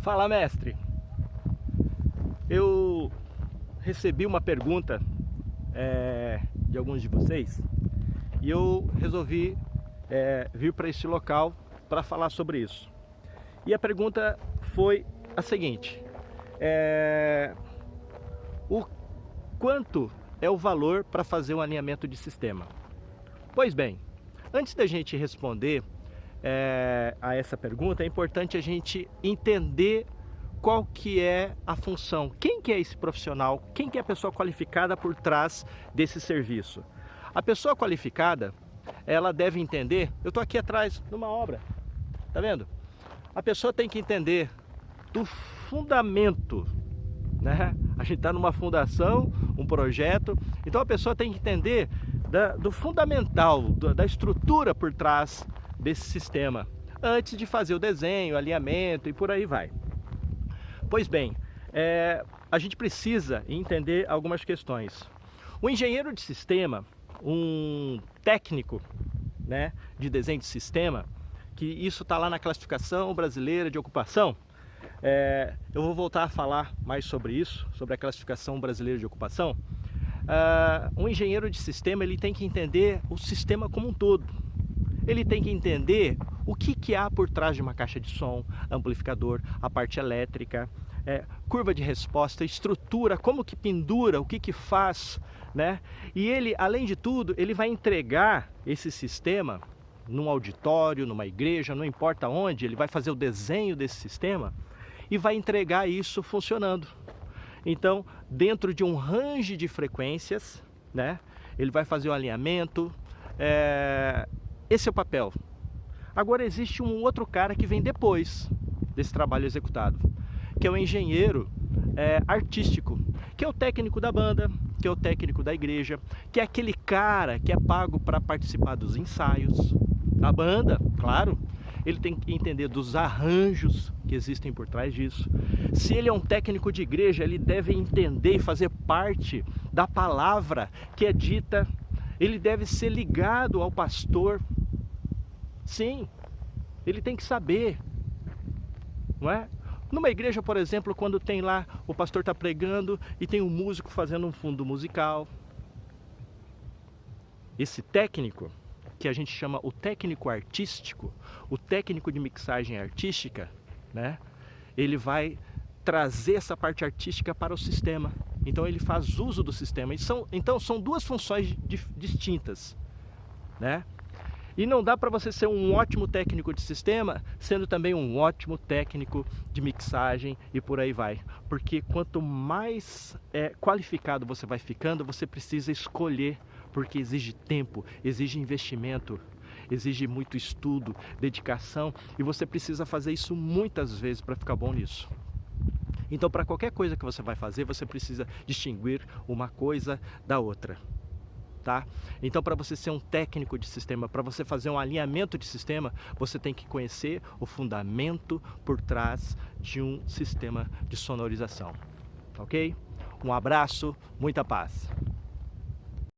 Fala, mestre. Eu recebi uma pergunta de alguns de vocês e eu resolvi vir para este local para falar sobre isso. E a pergunta foi a seguinte: o quanto é o valor para fazer um alinhamento de sistema? Pois bem, antes da gente responder a essa pergunta, é importante a gente entender qual que é a função, quem que é esse profissional, quem que é a pessoa qualificada por trás desse serviço. A pessoa qualificada, ela deve entender, eu estou aqui atrás numa obra, tá vendo? A pessoa tem que entender do fundamento, né? A gente está numa fundação, um projeto, então a pessoa tem que entender do fundamental, da estrutura por trás desse sistema, antes de fazer o desenho, alinhamento e por aí vai. Pois bem, a gente precisa entender algumas questões. O engenheiro de sistema, um técnico, né, de desenho de sistema, que isso está lá na classificação brasileira de ocupação, eu vou voltar a falar mais sobre isso, sobre a classificação brasileira de ocupação. Um engenheiro de sistema, ele tem que entender o sistema como um todo. Ele tem que entender o que há por trás de uma caixa de som, amplificador, a parte elétrica, curva de resposta, estrutura, como que pendura, o que faz, né? E ele, além de tudo, ele vai entregar esse sistema num auditório, numa igreja, não importa onde, ele vai fazer o desenho desse sistema e vai entregar isso funcionando. Então, dentro de um range de frequências, né, ele vai fazer o alinhamento, esse é o papel. Agora existe um outro cara que vem depois desse trabalho executado, que é o engenheiro artístico, que é o técnico da banda, que é o técnico da igreja, que é aquele cara que é pago para participar dos ensaios da banda, claro. Ele tem que entender dos arranjos que existem por trás disso. Se ele é um técnico de igreja, ele deve entender e fazer parte da palavra que é dita. Ele deve ser ligado ao pastor. Sim, ele tem que saber, não é? Numa igreja, por exemplo, quando tem lá, o pastor está pregando e tem um músico fazendo um fundo musical. Esse técnico, que a gente chama o técnico artístico, o técnico de mixagem artística, né? Ele vai trazer essa parte artística para o sistema. Então ele faz uso do sistema. Então são duas funções distintas, né? E não dá para você ser um ótimo técnico de sistema, sendo também um ótimo técnico de mixagem e por aí vai. Porque quanto mais qualificado você vai ficando, você precisa escolher, porque exige tempo, exige investimento, exige muito estudo, dedicação, e você precisa fazer isso muitas vezes para ficar bom nisso. Então, para qualquer coisa que você vai fazer, você precisa distinguir uma coisa da outra. Tá? Então, para você ser um técnico de sistema, para você fazer um alinhamento de sistema, você tem que conhecer o fundamento por trás de um sistema de sonorização. Ok? Um abraço, muita paz.